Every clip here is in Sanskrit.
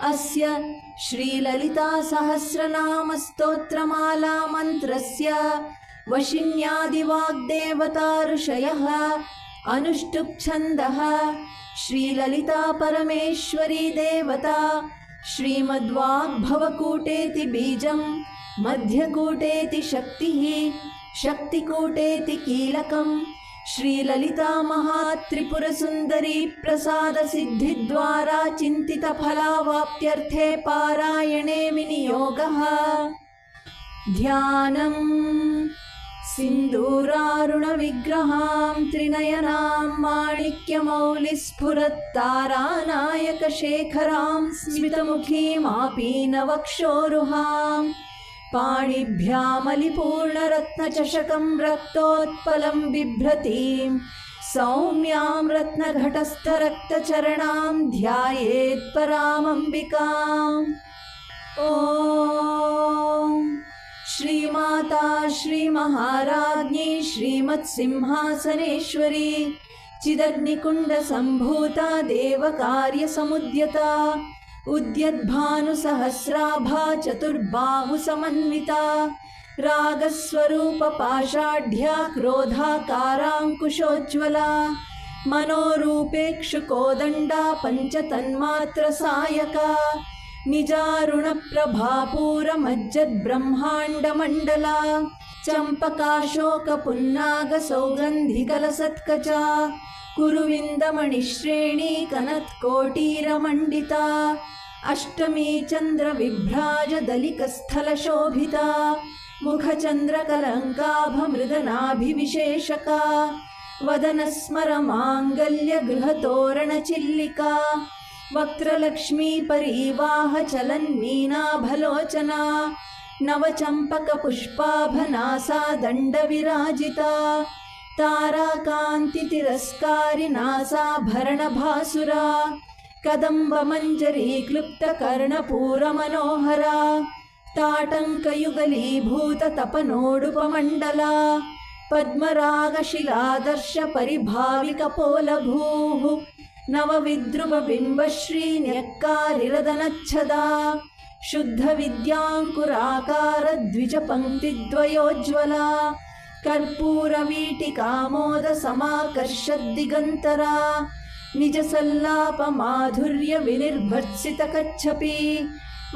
अस्य श्रीललितासहस्रनामस्तोत्रमाला मन्त्रस्य वशिन्यादिवाग्देवता ऋषयः अनुष्टुप् छन्दः श्रीललिता परमेश्वरी देवता श्रीमद्वाग्भवकूटेति बीजं मध्यकूटेति शक्तिः शक्तिकूटेति कीलकं श्रीललिता महात्रिपुरसुन्दरी प्रसादसिद्धिद्वारा चिन्तितफलावाप्त्यर्थे पारायणे विनियोगः। ध्यानम् सिन्दूरारुणविग्रहां त्रिनयनां माणिक्यमौलिस्फुरत्तारानायकशेखरां स्मितमुखीमापीनवक्षोरुहां पाणिभ्यामलिपूर्णरत्नचषकं रक्तोत्पलं बिभ्रतीं सौम्यां रत्नघटस्थरक्तचरणां ध्यायेत्परामम्बिकाम्। ॐ श्रीमाता श्रीमहाराज्ञी श्रीमत्सिंहासनेश्वरी चिदग्निकुण्डसम्भूता देवकार्यसमुद्यता उद्यद्भानुसहस्राभा चतुर्बाहुसमन्विता रागस्वरूपपाषाढ्या क्रोधाकाराङ्कुशोज्ज्वला मनोरूपेक्षुकोदण्डा पञ्चतन्मात्रसायका निजारुणप्रभापूरमज्जद्ब्रह्माण्डमण्डला चम्पकाशोकपुन्नागसौगन्धिकलसत्कचा कुरुविन्दमणिश्रेणी कनत्कोटीरमण्डिता अष्टमी चन्द्रविभ्राजदलिकस्थलशोभिता मुखचन्द्रकलङ्काभमृदनाभिविशेषका वदनस्मरमाङ्गल्यगृहतोरणचिल्लिका वक्त्रलक्ष्मी परीवाहचलन्मीनाभलोचना नवचम्पकपुष्पाभनासा दण्डविराजिता ताराकान्तितिरस्कारिनासाभरणभासुरा कदम्बमञ्जरीक्लुप्तकर्णपूरमनोहरा ताटङ्कयुगलीभूततपनोडुपमण्डला पद्मरागशिलादर्शपरिभाविकपोलभूः नवविद्रुमबिम्बश्रीन्यक्कारिरदनच्छदा शुद्धविद्याङ्कुराकारद्विजपङ्क्तिद्वयोज्ज्वला कर्पूरवीटिकामोदसमाकर्षद्दिगन्तरा निजसल्लापमाधुर्यविनिर्भर्त्सितकच्छपि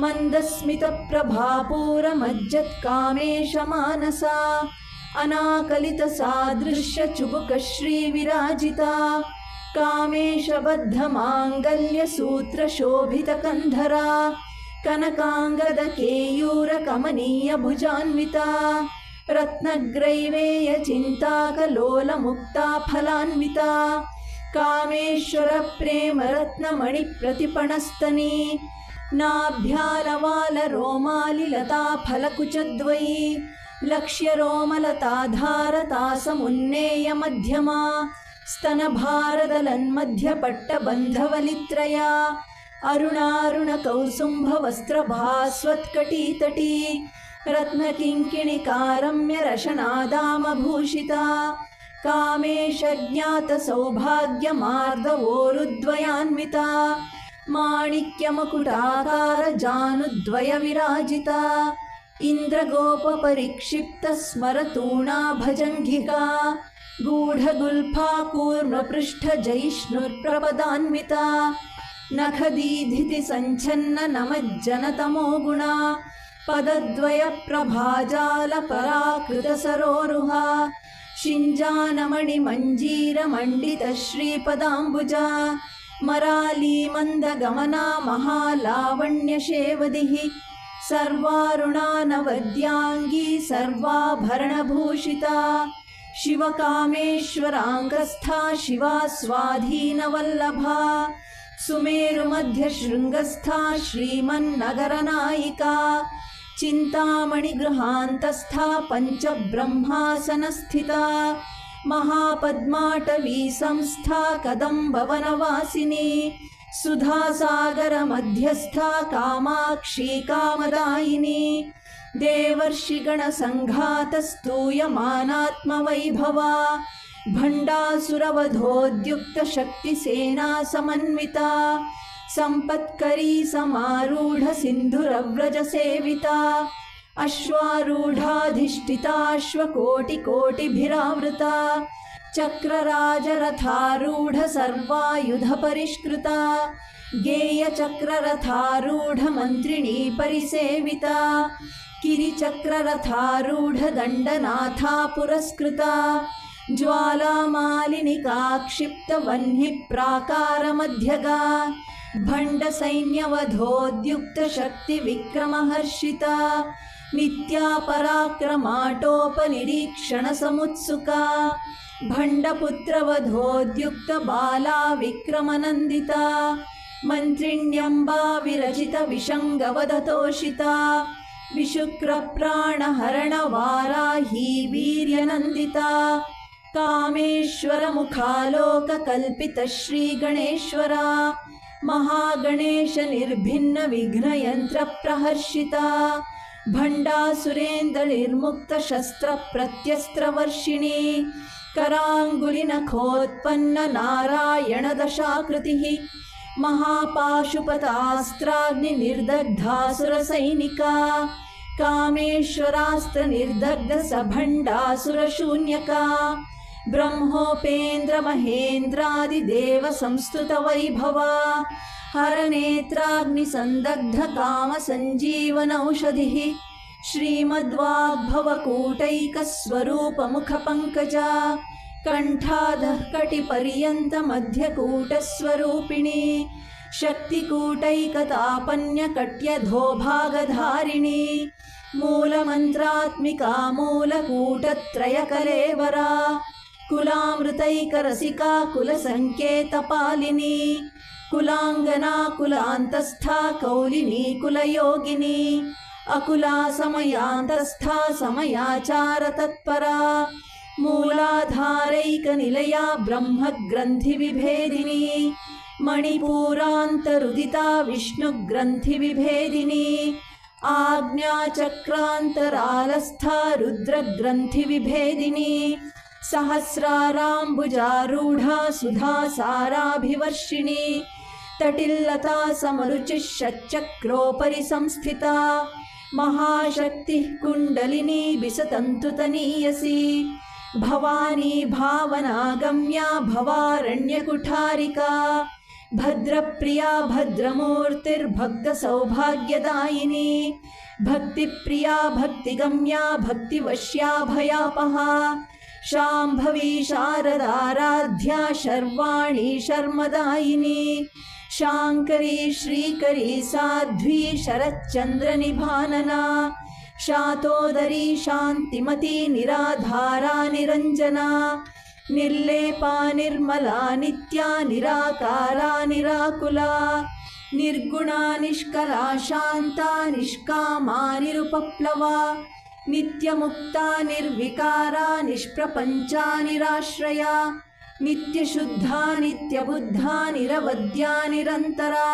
मन्दस्मितप्रभापूरमज्जत्कामेशमानसा अनाकलितसादृश्यचुबुकश्रीविराजिता कामेशबद्धमाङ्गल्यसूत्रशोभितकन्धरा कनकाङ्गदकेयूरकमनीयभुजान्विता रत्नग्रैवेयचिन्ताकलोलमुक्ता फलान्विता कामेश्वरप्रेमरत्नमणिप्रतिपणस्तनी नाभ्यालवालरोमालिलता फलकुचद्वयी लक्ष्यरोमलताधारतासमुन्नेयमध्यमा स्तनभारदलन्मध्यपट्टबन्धवलित्रया अरुणारुणकौसुम्भवस्त्रभास्वत्कटीतटी रत्नकिङ्किणिकारम्यरशनादामभूषिता कामेशज्ञातसौभाग्यमार्दवोरुद्वयान्विता माणिक्यमकुटाकारजानुद्वयविराजिता इन्द्रगोपपरिक्षिप्तस्मरतूणा गूढगुल्फा कूर्मपृष्ठजैष्णुप्रपदान्विता नखदीधितिसञ्छन्ननमज्जनतमो गुणा पदद्वयप्रभाजालपराकृतसरोरुहा शिञ्जानमणिमञ्जीरमण्डितश्रीपदाम्बुजा मरालीमन्दगमना महालावण्यशेवदिः सर्वारुणानवद्याङ्गी सर्वाभरणभूषिता शिवकामेश्वराङ्गस्था शिवा स्वाधीनवल्लभा सुमेरुमध्यशृङ्गस्था श्रीमन्नगरनायिका चिन्तामणिगृहान्तस्था पञ्चब्रह्मासनस्थिता महापद्माटवी संस्था कदम्बवनवासिनी सुधासागरमध्यस्था कामाक्षी कामदायिनी देवर्षिगणसङ्घातस्तूयमानात्मवैभवा भण्डासुरवधोद्युक्तशक्तिसेना समन्विता सम्पत्करी समारूढ सिन्धुरव्रज सेविता अश्वारूढाधिष्ठिताश्वकोटिकोटिभिरावृता चक्रराजरथारूढ सर्वायुध परिष्कृता गेयचक्ररथारूढ मन्त्रिणी परिसेविता किरिचक्ररथारूढ दण्डनाथा पुरस्कृता ज्वालामालिनिका क्षिप्तवह्निः प्राकारमध्यगा भण्डसैन्यवधोद्युक्त शक्तिविक्रमहर्षिता नित्या पराक्रमाटोपनिरीक्षणसमुत्सुका भण्डपुत्रवधोद्युक्त बाला विक्रमनन्दिता मन्त्रिण्यम्बा विरचित विशङ्गवदतोषिता विशुक्रप्राणहरणवाराही वीर्यनन्दिता कामेश्वरमुखालोककल्पित श्रीगणेश्वरा महागणेश निर्भिन्न विघ्नयन्त्रप्रहर्षिता भण्डासुरेन्द्र निर्मुक्त शस्त्र प्रत्यस्त्रवर्षिणी कराङ्गुलिनखोत्पन्न नारायण दशाकृतिः महापाशुपतास्त्राग्नि निर्दग्धासुरसैनिका कामेश्वरास्त्र निर्दग्ध सभण्डासुरशून्यका ब्रह्मोपेन्द्र महेन्द्रादिदेव संस्तुत वैभवा हरनेत्राग्नि संदग्ध काम संजीवनौषधिः श्रीमद्वाग्भवकूटैक स्वरूप मुख पंकजा कंठाधः कटिपर्यन्त मध्यकूट स्वरूपिणी शक्तिकूटैकतापन्य कट्यधोभागधारिणी मूलमन्त्रात्मिका मूलकूटत्रयकलेवरा कुलामृतैकरसिका कुलसङ्केतपालिनी कुलांगना कुलांतस्था कौलिनी कुलयोगिनी अकुला समयांतस्था समयाचार तत्परा मूलाधारैकनिलया ब्रह्मग्रन्थि विभेदिनी मणिपूरान्तरुदिता विष्णुग्रन्थि विभेदिनी आज्ञाचक्रान्तरालस्था रुद्रग्रन्थि विभेदिनी सहस्राराम्बुजारूढा सुधासाराभिवर्षिणी तटिल्लता समरुचिः षट्चक्रोपरि संस्थिता महाशक्तिः कुण्डलिनी बिसतन्तुतनीयसी भवानी भावनागम्या भवारण्यकुठारिका भद्रप्रिया भद्रमूर्तिर्भक्तसौभाग्यदायिनी भक्तिप्रिया भक्तिगम्या भक्तिवश्या भयापहा शाम्भवी शारदाराध्या शर्वाणी शर्मदायिनी शाङ्करी श्रीकरी साध्वी शरच्चन्द्रनिभानना शातोदरी शान्तिमती निराधारा निरञ्जना निर्लेपा निर्मला नित्या निराकारा निराकुला निर्गुणा निष्कला शान्ता निष्कामा निरुपप्लवा नित्यमुक्ता निर्विकारा निष्प्रपञ्चा निराश्रया नित्यशुद्धा नित्यबुद्धा निरवद्या निरन्तरा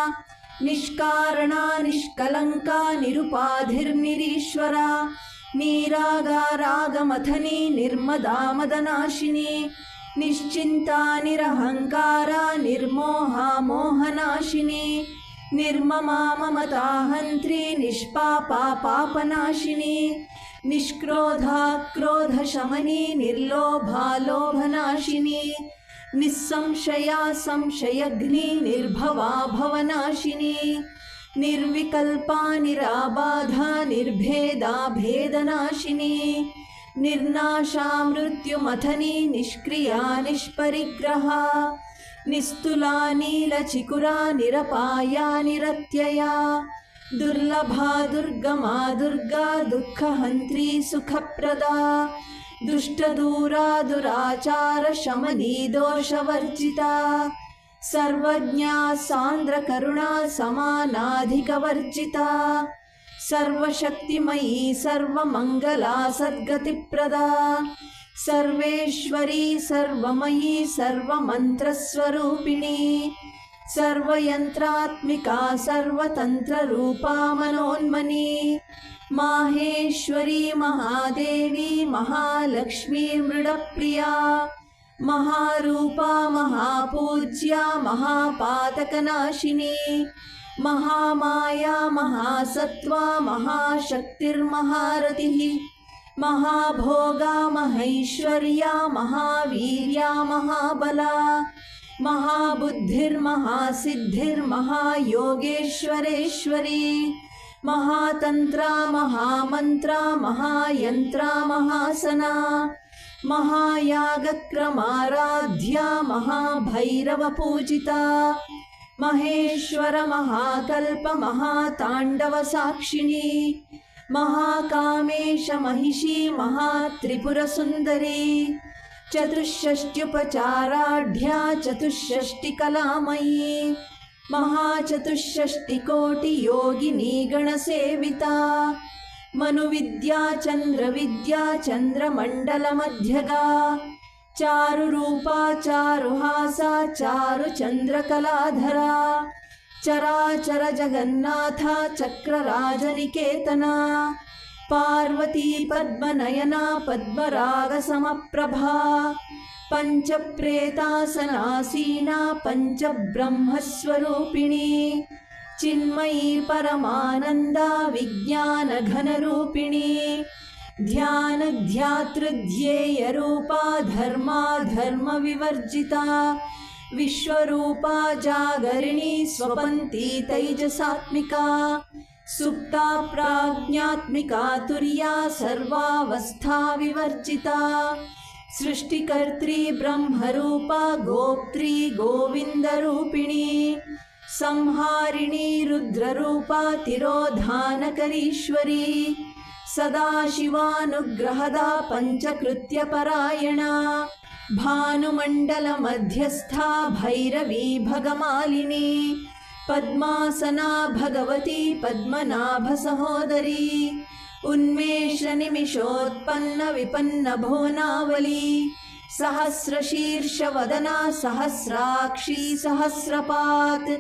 निष्कारणा निष्कलङ्का निरुपाधिर्निरीश्वरा निरागारागमथनी निर्मदा मदनाशिनी निश्चिन्ता निरहङ्कारा निर्मोहा मोहनाशिनी निर्ममा ममताहन्त्री निष्पापा पापनाशिनी निष्क्रोधा क्रोधशमनी निर्लोभा लोभनाशिनी निस्संशया संशयघ्नी निर्भवा भवनाशिनी निर्विकल्पा निराबाधा निर्भेदा भेदनाशिनी निर्नाशा मृत्युमथनी निष्क्रिया निष्परिग्रहा निस्तुला नीलचिकुरा निरपाया निरत्यया दुर्लभा दुर्गमा दुर्गा दुःखहन्त्री सुखप्रदा दुष्टदूरा दुराचार शमनी दोषवर्जिता सर्वज्ञा सान्द्रकरुणा समानाधिकवर्जिता सर्वशक्तिमयी सर्वमङ्गला सद्गतिप्रदा सर्वेश्वरी सर्वमयी सर्वमन्त्रस्वरूपिणी सर्वयन्त्रात्मिका सर्वतन्त्ररूपा मनोन्मनी माहेश्वरी महादेवी महालक्ष्मी मृडप्रिया महारूपा महापूज्या महापातकनाशिनी महामाया महासत्त्वा महाशक्तिर्महारतिः महाभोगा महैश्वर्या महावीर्या महाबला महाबुद्धिर्महासिद्धिर्महायोगेश्वरेश्वरी महातंत्रा महामंत्रा महायंत्रा महासना महायागक्रमाराध्या महाभैरवपूजिता महेश्वर महाकल्प महातांडव साक्षिणी महाकामेश महिषी महात्रिपुरसुंदरी चतुष्षष्ट्युपचाराढ्या चतुष्षष्टिकलामयी महाचतुष्षष्टिकोटियोगिनी गणसेविता मनुविद्या चंद्रविद्या चंद्रमंडलमध्यगा चारुरूपा चारुहासा चारुचंद्रकलाधरा चराचर जगन्नाथा चक्रराजनिकेतना पार्वती पद्मनयना पद्मरागसमप्रभा पंचप्रेतासनासीना पंचब्रह्मस्वरूपिणी चिन्मयी परमानंदा विज्ञानघनरूपिणी ध्यानध्यातृध्येयरूपा धर्माधर्मविवर्जिता विश्वरूपा जागरिणी स्वपन्ती तैजसात्मिका सुप्ता प्राज्ञात्मिका तुर्या सर्वावस्था विवर्जिता सृष्टिकर्त्री ब्रह्मरूपा गोप्त्री गोविंदरूपिणी संहारिणी रुद्ररूपा तिरोधानकरीश्वरी सदाशिवानुग्रहदा पंचकृत्यपरायणा भानुमंडल मध्यस्था भैरवी भगमालिनी पद्मासना भगवती पद्मनाभ सहोदरी उन्मेष निमिषोत्पन्न विपन्न भुवनावली सहस्रशीर्ष वदना सहस्राक्षी सहस्रपात्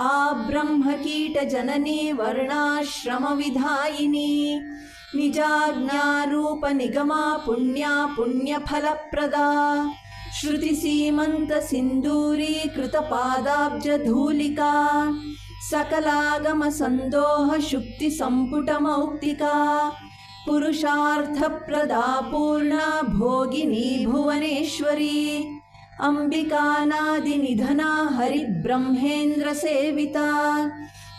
आब्रह्मकीट जननी वर्णाश्रम विधायिनी निजाज्ञारूप निगमा पुण्या पुण्यफलप्रदा श्रुति सीमंत सिंदूरी कृत पादाब्ज धूलिका सकलागम संदोह शुक्ति संपुट मौक्तिका पुरुषार्थ प्रदा पूर्णा भोगिनी भुवनेश्वरी अंबिकानादि निधना हरि ब्रह्मेन्द्र सेविता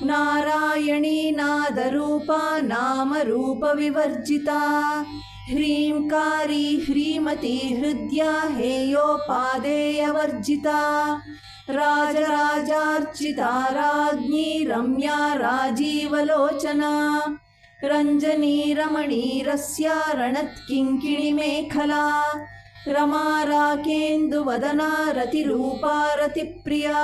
नारायणी नादरूपा नाम रूप विवर्जिता ह्रींकारी ह्रीमती हृद्या हेयोपादेयवर्जिता राजराजार्चिता राज्ञी रम्या राजीवलोचना रंजनी रमणीरस्या रणत्किङ्किणी मेखला रमा राकेन्दुवदना रतिरूपा रतिप्रिया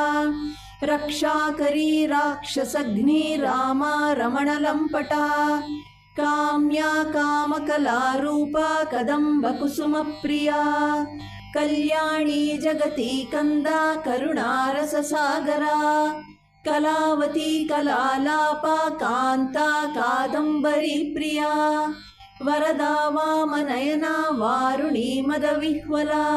रक्षाकरी राक्षसघ्नी रामा रमणलम्पटा काम्या कामकलारूपा कदम्बकुसुमप्रिया कल्याणी जगती कंदा करुणारससागरा कलावती कलालापा कांता कादंबरी प्रिया वरदा वामनयना वारुणी मदविह्वला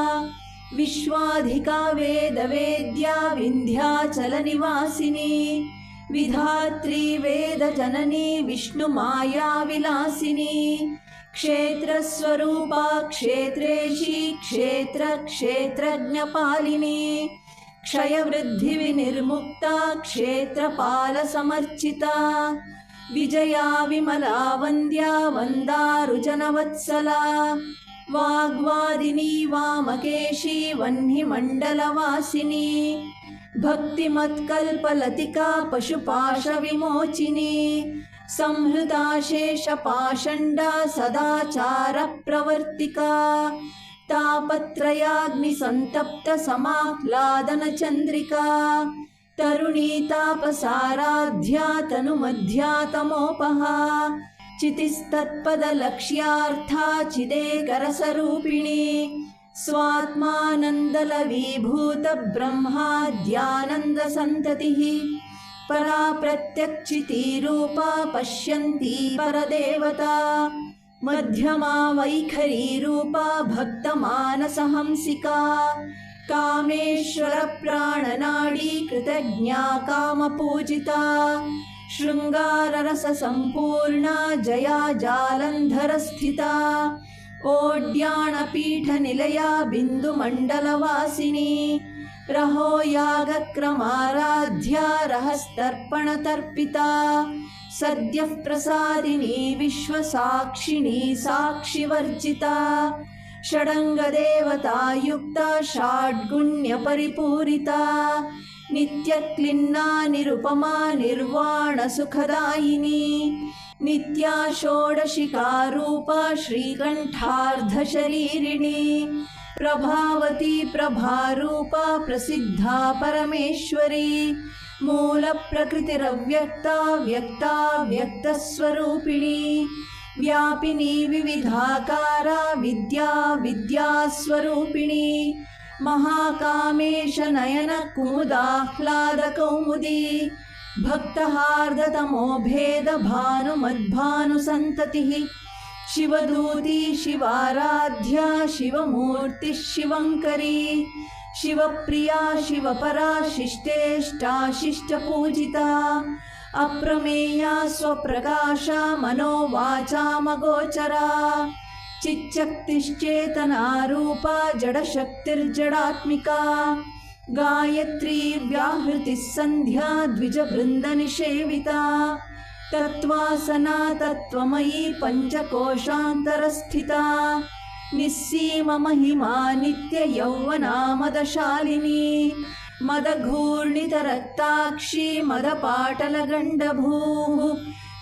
विश्वाधिका वेदवेद्या विन्ध्याचलनिवासिनी विधात्री वेदजननी विष्णुमाया विलासिनी क्षेत्रस्वरूपा क्षेत्रेशी क्षेत्र क्षेत्रज्ञपालिनी क्षयवृद्धि विनिर्मुक्ता क्षेत्रपाल समर्चिता विजया विमला वन्द्या वन्दारुजनवत्सला वाग्वादिनी वामकेशी वह्निमण्डलवासिनी भक्तिमत्कल्पलतिका पशुपाश विमोचिनी संहृता शेषपाषण्डा सदाचार प्रवर्तिका तापत्रयाग्निसंतप्त समाह्लादन चंद्रिका तरुणी तापसाराध्या तनुमध्यातमोपहा चितिस्तत्पदलक्ष्यार्था चिदेकरसरूपिणी स्वात्मानन्दलवीभूत ब्रह्माद्यानन्द संततिः परा प्रत्यक्षिती रूपा पश्यन्ती परदेवता मध्यमा वैखरी रूपा भक्तमानसहंसिका कामेश्वर प्राणनाडी कृतज्ञा कामपूजिता शृंगाररस संपूर्णा जया जालंधरस्थिता ओड्याणपीठनिलया बिन्दुमण्डलवासिनी रहो यागक्रमाराध्या रहस्तर्पणतर्पिता सद्यः प्रसादिनी विश्वसाक्षिणी साक्षिवर्जिता षडङ्गदेवतायुक्ता षड्गुण्यपरिपूरिता नित्यक्लिन्ना निरुपमा निर्वाणसुखदायिनी नित्या षोडशिकारूपा श्रीकण्ठार्धशरीरिणी प्रभावती प्रभारूपा प्रसिद्धा परमेश्वरी मूलप्रकृतिरव्यक्ता व्यक्ता व्यक्तस्वरूपिणी व्यापिनी विविधाकारा विद्या विद्यास्वरूपिणी महाकामेश नयन कुमुदाह्लादकौमुदी भक्तहार्दतमो भेद भानुमद्भानुसन्ततिः शिवदूती शिवाराध्या शिवमूर्तिः शिवङ्करी शिवप्रिया शिवपरा शिष्टेष्टा शिष्टपूजिता अप्रमेया स्वप्रकाशा मनोवाचामगोचरा चिच्चक्तिश्चेतनारूपा जडशक्तिर्जडात्मिका गायत्री व्याहृतिः सन्ध्या द्विजवृन्दनिषेविता तत्त्वासना तत्त्वमयी पञ्चकोशान्तरस्थिता निस्सीममहिमा नित्ययौवना मदशालिनी मदघूर्णितरक्ताक्षी मदपाटलगण्डभूः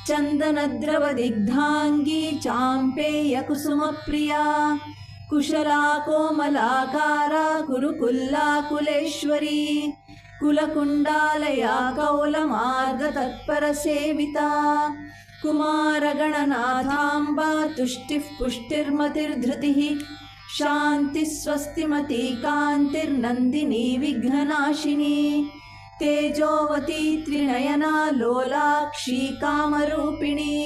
चन्दनद्रवदिग्धाङ्गी चाम्पेयकुसुमप्रिया कुशला कोमलाकारा कुरुकुल्लाकुलेश्वरी कुलकुण्डालया कौलमार्गतत्परसेविता कुमारगणनाथाम्बा तुष्टिः पुष्टिर्मतिर्धृतिः शान्तिः स्वस्तिमती कान्तिर्नन्दिनी विघ्ननाशिनी तेजोवती त्रिनयना लोलाक्षी कामरूपिणी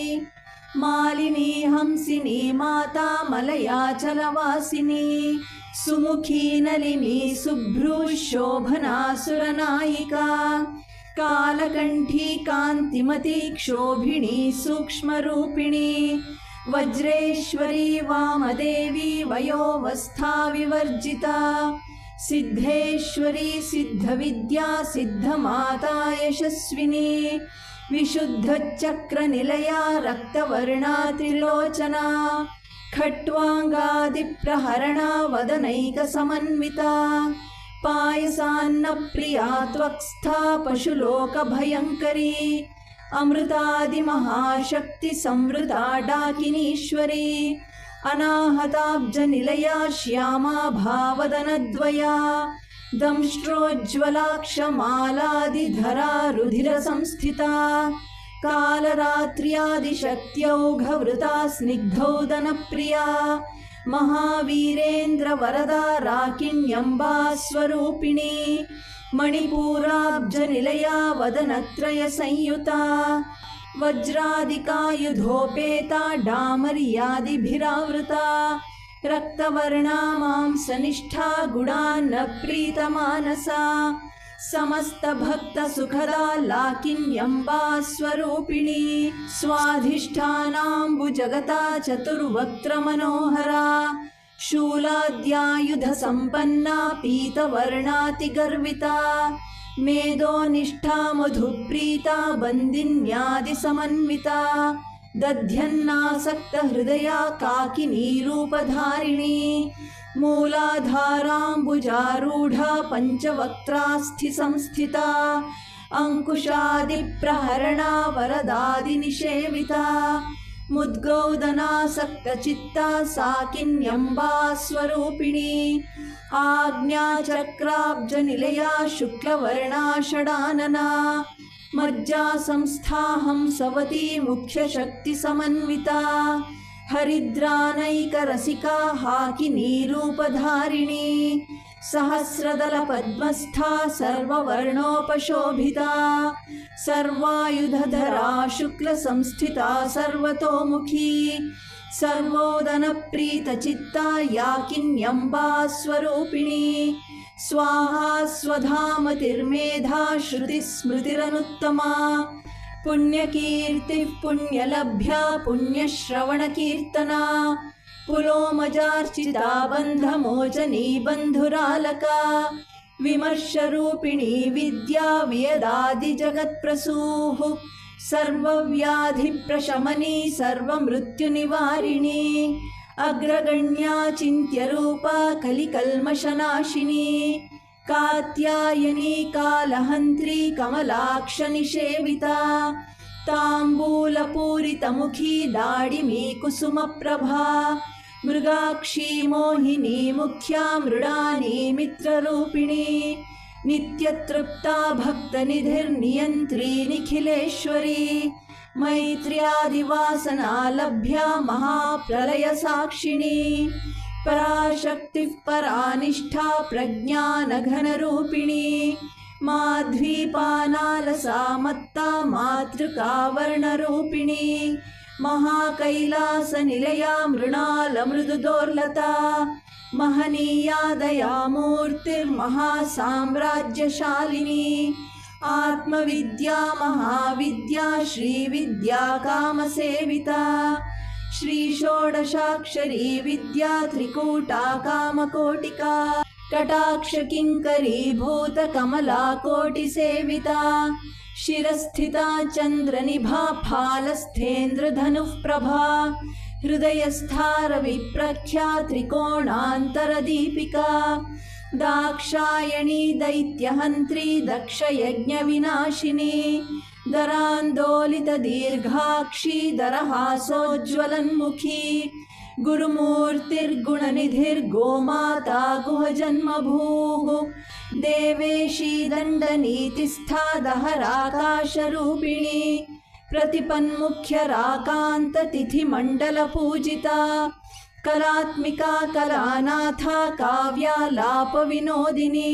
मालिनी हंसिनी माता मलयाचलवासिनी सुमुखी नलिनी शुभ्रू शोभना सुरनायिका कालकण्ठी कान्तिमती क्षोभिणी सूक्ष्मरूपिणी वज्रेश्वरी वामदेवी वयोवस्था विवर्जिता सिद्धेश्वरी सिद्धविद्या सिद्धमाता यशस्विनी विशुद्धचक्रनिलया रक्तवर्णा त्रिलोचना खट्वाङ्गादिप्रहरणा वदनैकसमन्विता पायसान्नप्रिया त्वक्स्था पशुलोकभयङ्करी अमृतादिमहाशक्तिसंवृता डाकिनीश्वरी अनाहताब्जनिलया श्यामा भावदनद्वया दंष्ट्रोज्ज्वलाक्षमालादिधरा रुधिरसंस्थिता कालरात्र्यादिशक्त्यौघवृता स्निग्धौदनप्रिया महावीरेन्द्रवरदा राकिण्यम्बा स्वरूपिणी मणिपूराब्जनिलया वदनत्रयसंयुता वज्रादिकायुधोपेता डामर्यादिभिरावृता रक्तवर्णा मांसनिष्ठा गुणान्नप्रीतमानसा समस्तभक्तसुखदा लाकिन्यम्बा स्वरूपिणी स्वाधिष्ठानाम्बुजगता चतुर्वक्त्रमनोहरा शूलाद्यायुधसम्पन्ना पीतवर्णातिगर्विता मेदोनिष्ठा मधुप्रीता बन्दिन्यादिसमन्विता दध्यन्नासक्तहृदया काकिनी रूपधारिणी मूलाधाराम्बुजारूढा पञ्चवक्त्रास्थिसंस्थिता अंकुशादिप्रहरणा वरदादिनिषेविता मुद्गौदनासक्तचित्ता साकिन्यम्बा स्वरूपिणी आज्ञाचक्राब्जनिलया शुक्लवर्णा षडानना मज्जासंस्था हंसवती मुख्यशक्तिसमन्विता हरिद्रानैकरसिका हाकिनी रूपधारिणी सहस्रदलपद्मस्था सर्ववर्णोपशोभिता सर्वायुधधरा शुक्लसंस्थिता सर्वतोमुखी सर्वोदनप्रीतचित्ता या किन्यम्बा स्वरूपिणी स्वाहा स्वधामतिर्मेधा श्रुतिस्मृतिरनुत्तमा पुण्यकीर्तिः पुण्यलभ्या पुण्यश्रवणकीर्तना पुलोमजार्चिता बन्धमोचनी बन्धुरालका विमर्शरूपिणी विद्या वियदादिजगत्प्रसूः सर्वव्याधिप्रशमनी सर्वमृत्युनिवारिणी अग्रगण्या चिन्त्यरूपा कलिकल्मषनाशिनी कात्यायनी कालहन्त्री कमलाक्षनिषेविता ताम्बूलपूरितमुखी दाडिमी कुसुमप्रभा मृगाक्षी मोहिनी मुख्या मृडानी मित्ररूपिणी नित्यतृप्ता भक्तनिधिर्नियन्त्री निखिलेश्वरी मैत्र्यादिवासना लभ्या महाप्रलयसाक्षिणी पराशक्तिः परानिष्ठा प्रज्ञानघनरूपिणी माध्वीपानालसा मत्ता मातृका वर्णरूपिणी महाकैलासनिलया मृणालमृदुदोर्लता महनीया दयामूर्तिर्महासाम्राज्यशालिनी आत्मविद्या महाविद्या श्रीविद्या कामसेविता श्रीषोडशाक्षरी विद्या त्रिकूटा कामकोटिका कटाक्षकिङ्करी भूतकमला कोटिसेविता शिरस्थिता चन्द्रनिभा फालस्थेन्द्रधनुः प्रभा हृदयस्था रविप्रख्या त्रिकोणान्तरदीपिका दाक्षायणी दैत्यहन्त्री दक्षयज्ञविनाशिनी दरान्दोलितदीर्घाक्षी दरहासोज्ज्वलन्मुखी गुरुमूर्तिर्गुणनिधिर्गोमाता गुहजन्मभूः देवेशी दण्डनीतिस्था दहराकाशरूपिणी प्रतिपन्मुख्यराकान्ततिथिमण्डलपूजिता कलात्मिका कलानाथा काव्यालापविनोदिनी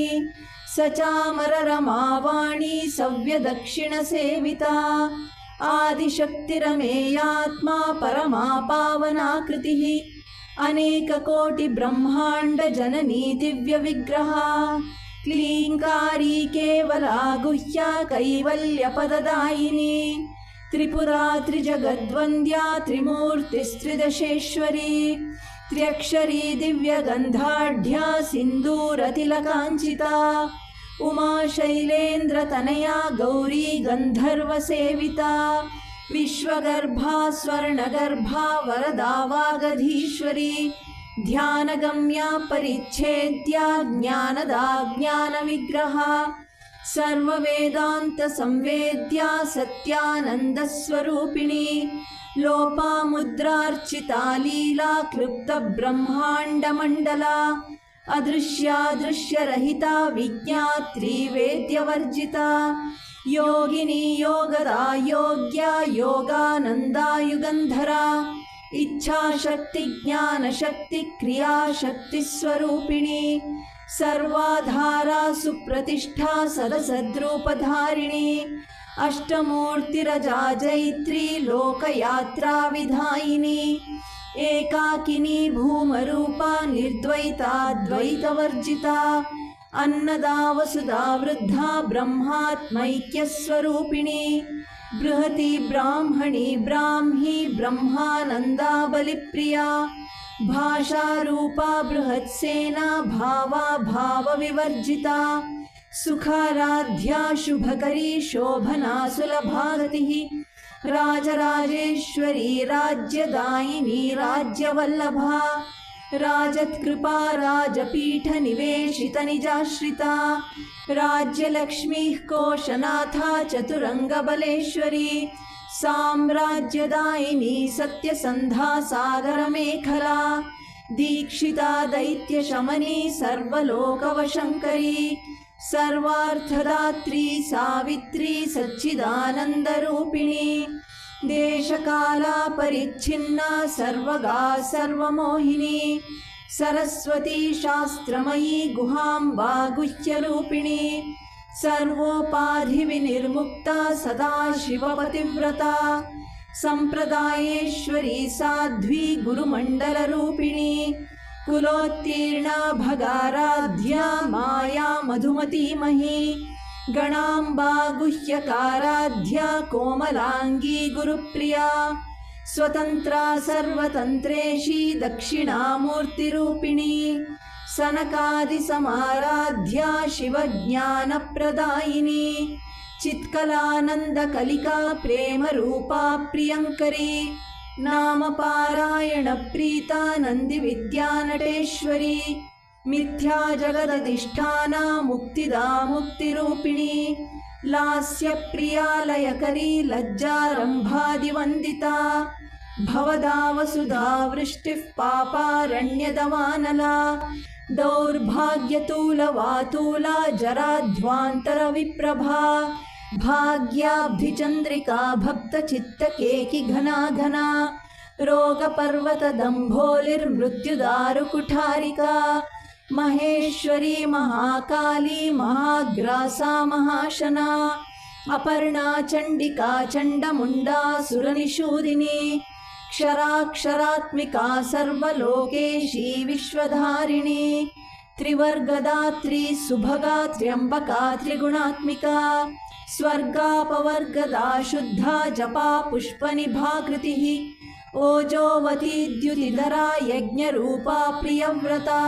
सचामररमावाणी सव्यदक्षिणसेविता आदिशक्तिरमेयात्मा परमा पावनाकृतिः अनेककोटिब्रह्माण्डजननी दिव्यविग्रहा क्लीङ्कारी केवला गुह्या कैवल्यपददायिनी त्रिपुरा त्रिजगद्वन्द्या त्रिमूर्तिस्त्रिदशेश्वरी त्र्यक्षरी दिव्यगन्धाढ्या सिन्दूरतिलकाञ्चिता उमा शैलेन्द्रतनया गौरी गन्धर्वसेविता विश्वगर्भा स्वर्णगर्भा वरदा वागधीश्वरी ध्यानगम्या परिच्छेद्या ज्ञानदा ज्ञानविग्रहा सर्ववेदान्तसंवेद्या सत्यानन्दस्वरूपिणी लोपामुद्रार्चिता लीला क्लुप्तब्रह्माण्डमण्डला अदृश्यादृश्यरहिता विज्ञात्री वेद्यवर्जिता योगिनी योगदा योग्या योगानन्दा युगन्धरा इच्छाशक्ति ज्ञानशक्ति क्रियाशक्तिस्वरूपिणी सर्वाधारा सुप्रतिष्ठा सदसद्रूपधारिणी अष्टमूर्तिरजा जैत्री लोकयात्रा विधायिनी एकाकिनी भूमरूपा निर्द्वैता द्वैतवर्जिता अन्नदा वसुधा वृद्धा ब्रह्मात्मैक्यस्वरूपिणी बृहती ब्राह्मणी ब्राह्मी ब्रह्मानन्दा बलिप्रिया भाषारूपा बृहत्सेना भावा भावविवर्जिता सुखाराध्या शुभकरी शोभना सुलभागतिः राजराजेश्वरी राज्यदायिनी राज्यवल्लभा राजत्कृपा राजपीठनिवेशितनिजाश्रिता राज्यलक्ष्मीः कोशनाथा चतुरङ्गबलेश्वरी साम्राज्यदायिनी सत्यसन्धा सागरमेखला दीक्षिता दैत्यशमनी सर्वलोकवशङ्करी सर्वार्थदात्री सावित्री सच्चिदानन्दरूपिणी देशकाला परिच्छिन्ना सर्वगा सर्वमोहिनी सरस्वती शास्त्रमयी गुहाम्बा गुह्यरूपिणी सर्वोपाधिविनिर्मुक्ता सदा शिवपतिव्रता सम्प्रदायेश्वरी साध्वी गुरुमण्डलरूपिणी कुलोत्तीर्णा भगाराध्या माया मधुमतीमही गणाम्बा गुह्यकाराध्या कोमलांगी गुरुप्रिया स्वतंत्रा सर्वतंत्रेशी दक्षिणामूर्तिरूपिणी सनकादिसमाराध्या शिवज्ञानप्रदायिनी चित्कलानन्दकलिका प्रेमरूपा प्रियङ्करी नामपारायणप्रीता नन्दिविद्यानटेश्वरी मिथ्या जगदधिष्ठाना मुक्तिदा मुक्तिरूपिणी लास्यप्रिया लयकरी लज्जारम्भादिवन्दिता भवदा वसुधा वृष्टिः पापारण्यदवानला दौर्भाग्यतूलवातूला जराध्वान्तरविप्रभा भाग्याब्धिचन्द्रिका भक्तचित्तकेकि घना घना रोगपर्वतदम्भोलिर्मृत्युदारुकुठारिका महेश्वरी महाकाली महाग्रासा महाशना अपर्णा चण्डिका चण्डमुण्डा सुरनिषूदिनी क्षराक्षरात्मिका सर्वलोकेशी विश्वधारिणी त्रिवर्गदात्री सुभगा त्र्यम्बका त्रिगुणात्मिका स्वर्गापवर्गदा शुद्धा जपा पुष्पनिभाकृतिः ओजोवती द्युतिधरा यज्ञरूपा प्रियव्रता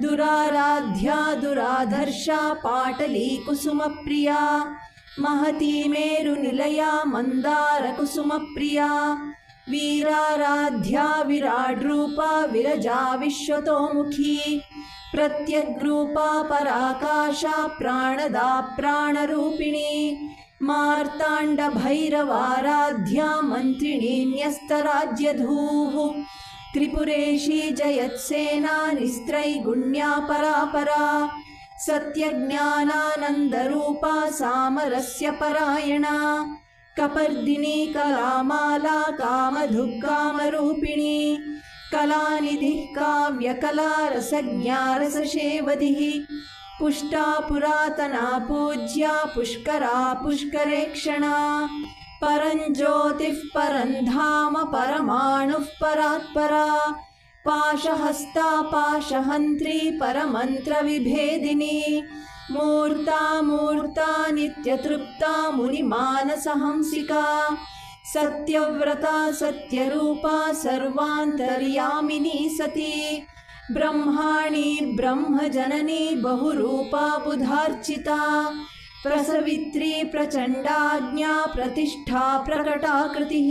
दुराराध्या दुराधर्षा पाटली कुसुमप्रिया महती मेरुनिलया मन्दारकुसुमप्रिया वीराराध्या विराड्रूपा विरजा विश्वतोमुखी प्रत्यग्रूपा पराकाशा प्राणदा प्राणरूपिणी मार्ताण्डभैरवाराध्या मन्त्रिणी न्यस्तराज्यधूः त्रिपुरेशी जयत्सेना निस्त्रैगुण्या परापरा सत्यज्ञानानन्दरूपा सामरस्य परायणा कपर्दिनी कलामाला कामधुक्कामरूपिणी कलानिधिः काव्यकला रसज्ञा रससेवधिः पुष्टा पुरातना पूज्या पुष्करा पुष्करेक्षणा परञ्ज्योतिः परन्धाम परमाणुः परात्परा पाशहस्ता पाशहन्त्री परमन्त्रविभेदिनी मूर्ता मूर्ता नित्यतृप्ता मुनिमानसहंसिका सत्यव्रता सत्यरूपा सर्वान्तर्यामिनी सती ब्रह्माणी ब्रह्मजननी बहुरूपा बुधार्चिता प्रसवित्री प्रचण्डाज्ञा प्रतिष्ठा प्रकटाकृतिः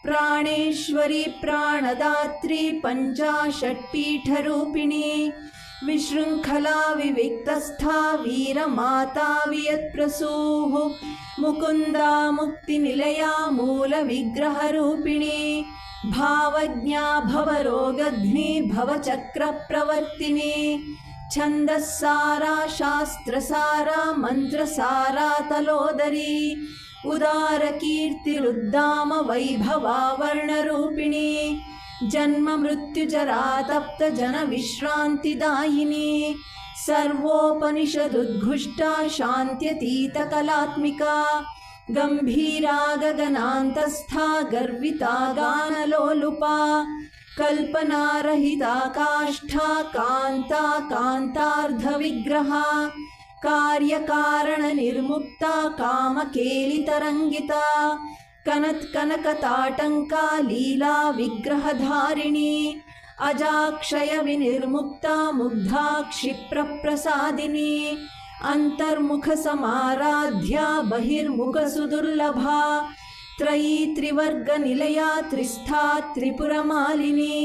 प्राणेश्वरी प्राणदात्री पञ्चाषट्पीठरूपिणी विशृङ्खला विविक्तस्था वीरमाता वियत्प्रसूः मुकुन्दा मुक्तिनिलया मूलविग्रहरूपिणी भावज्ञा भवरोगघ्नी भवचक्रप्रवर्तिनी छन्दस्सारा शास्त्रसारा मन्त्रसारा तलोदरी उदारकीर्तिरुद्दाम वैभवा वर्णरूपिणी जन्म मृत्युजरा तप्त जन विश्रान्तिदायिनी सर्वोपनिषदुद्घुष्टा शान्त्यतीतकलात्मिका गम्भीरा गगनान्तस्था गर्विता गानलोलुपा कल्पनारहिता काष्ठा कान्ता कान्तार्धविग्रहा कार्यकारणनिर्मुक्ता कामकेलितरङ्गिता कनत्कनकताटङ्का लीला विग्रहधारिणी अजाक्षयविनिर्मुक्ता मुग्धा क्षिप्रप्रसादिनी अन्तर्मुखसमाराध्या बहिर्मुखसुदुर्लभा त्रयी त्रिवर्गनिलया त्रिस्था त्रिपुरमालिनी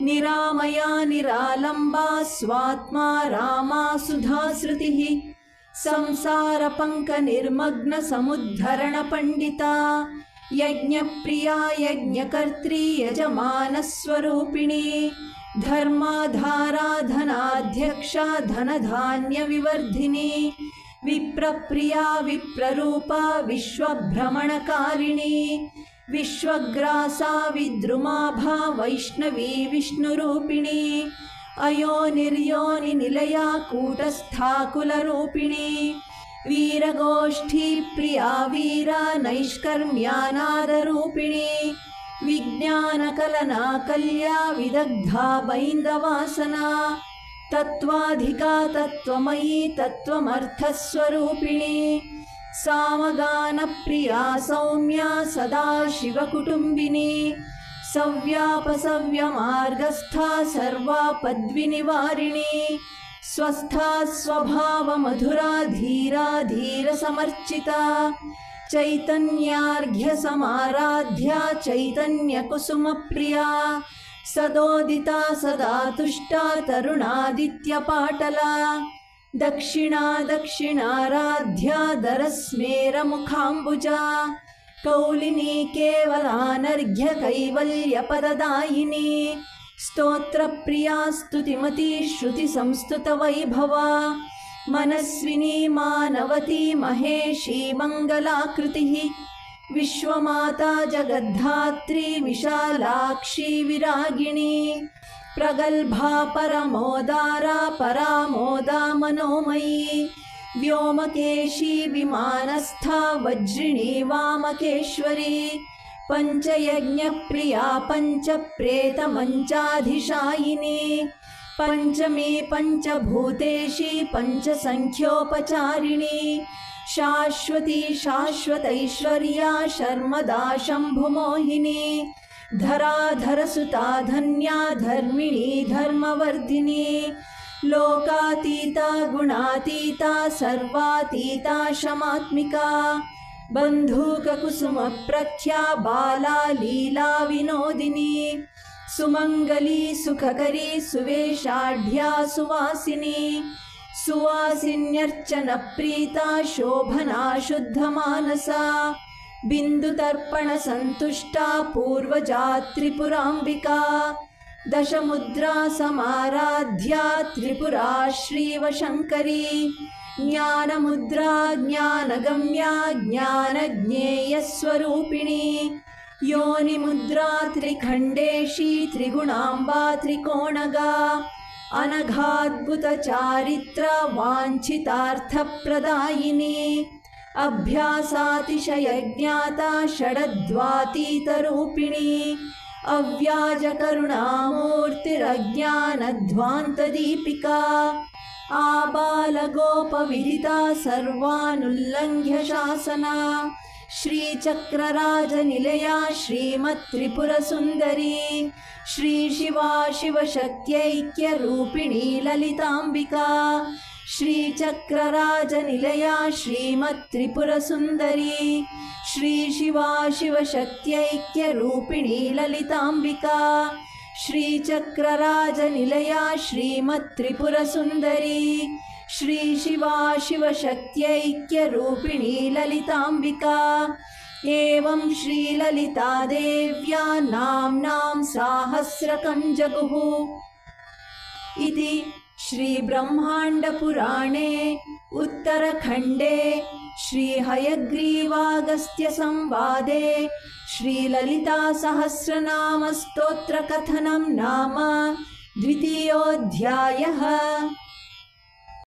निरामया निरालम्बा स्वात्मा रामा सुधाश्रुतिः संसारपङ्कनिर्मग्नसमुद्धरणपण्डिता यज्ञप्रिया यज्ञकर्त्री यजमानस्वरूपिणी धर्माधारा धनाध्यक्षा धनधान्यविवर्धिनी विप्रप्रिया विप्ररूपा विश्वभ्रमणकारिणी विश्वग्रासा विद्रुमाभा वैष्णवी विष्णुरूपिणी अयोनिर्योनिनिलया कूटस्था कुलरूपिणी वीरगोष्ठी प्रिया वीरा नैष्कर्म्यानादरूपिणी विज्ञानकलना कल्या विदग्धा बैन्दवासना तत्त्वाधिका तत्त्वमयी तत्त्वमर्थस्वरूपिणी सामगानप्रिया सौम्या सदा शिवकुटुम्बिनी सव्यापसव्यमार्गस्था सर्वापद्विनिवारिणी स्वस्था स्वभावमधुरा धीरा धीरसमर्चिता चैतन्यार्घ्यसमाराध्या चैतन्यकुसुमप्रिया सदोदिता सदा तुष्टा तरुणादित्यपाटला दक्षिणा दक्षिणाराध्या दरस्मेरमुखाम्बुजा कौलिनी केवलानर्घ्य कैवल्यपददायिनी स्तोत्रप्रिया स्तुतिमती श्रुतिसंस्तुतवैभवा मनस्विनी मानवती महेशी मङ्गलाकृतिः विश्वमाता जगद्धात्री विशालाक्षी विरागिणी प्रगल्भा परमोदारा परामोदा मनोमयी व्योमकेशी विमानस्था वज्रिणी वामकेश्वरी पञ्चयज्ञप्रिया पञ्चप्रेतमञ्चाधिशायिनी पञ्चमी पञ्चभूतेशी पञ्चसङ्ख्योपचारिणी शाश्वती शाश्वतैश्वर्या शर्मदा शम्भुमोहिनी धराधरसुता धन्या धर्मिणी धर्मवर्धिनी लोकातीता गुणातीता सर्वातीता शमात्मिका बन्धूककुसुमप्रख्या बाला लीला विनोदिनी सुमङ्गली सुखकरी सुवेशाढ्या सुवासिनी सुवासिन्यर्चनप्रीता शोभना शुद्धमानसा बिन्दुतर्पणसन्तुष्टा पूर्वजा त्रिपुराम्बिका दशमुद्रा समाराध्या त्रिपुरा श्रीवशङ्करी ज्ञानमुद्रा ज्ञानगम्या ज्ञानज्ञेयस्वरूपिणी योनिमुद्रा त्रिखण्डेशी त्रिगुणाम्बा त्रिकोणगा अनघाद्भुतचारित्रा वाञ्छितार्थप्रदायिनी अभ्यासातिशयज्ञाता षडद्वातीतरूपिणी अव्याजकरुणामूर्तिरज्ञानध्वान्तदीपिका आबालगोपविदिता सर्वानुल्लङ्घ्य शासना श्रीचक्रराजनिलया श्रीमत्त्रिपुरसुन्दरी श्रीशिवा शिवशक्त्यैक्यरूपिणी ललिताम्बिका श्रीचक्रराजनिलया श्रीमत्त्रिपुरसुन्दरी श्रीशिवा शिवशक्त्यैक्यरूपिणी ललिताम्बिका श्रीचक्रराजनिलया श्रीमत्त्रिपुरसुन्दरी श्रीशिवा शिवशक्त्यैक्यरूपिणी ललिताम्बिका एवं श्रीललितादेव्या नाम्नां साहस्रकं जगुः इति श्रीब्रह्माण्डपुराणे उत्तरखण्डे श्रीहयग्रीवागस्त्यसंवादे श्रीललितासहस्रनामस्तोत्रकथनं नाम द्वितीयोऽध्यायः।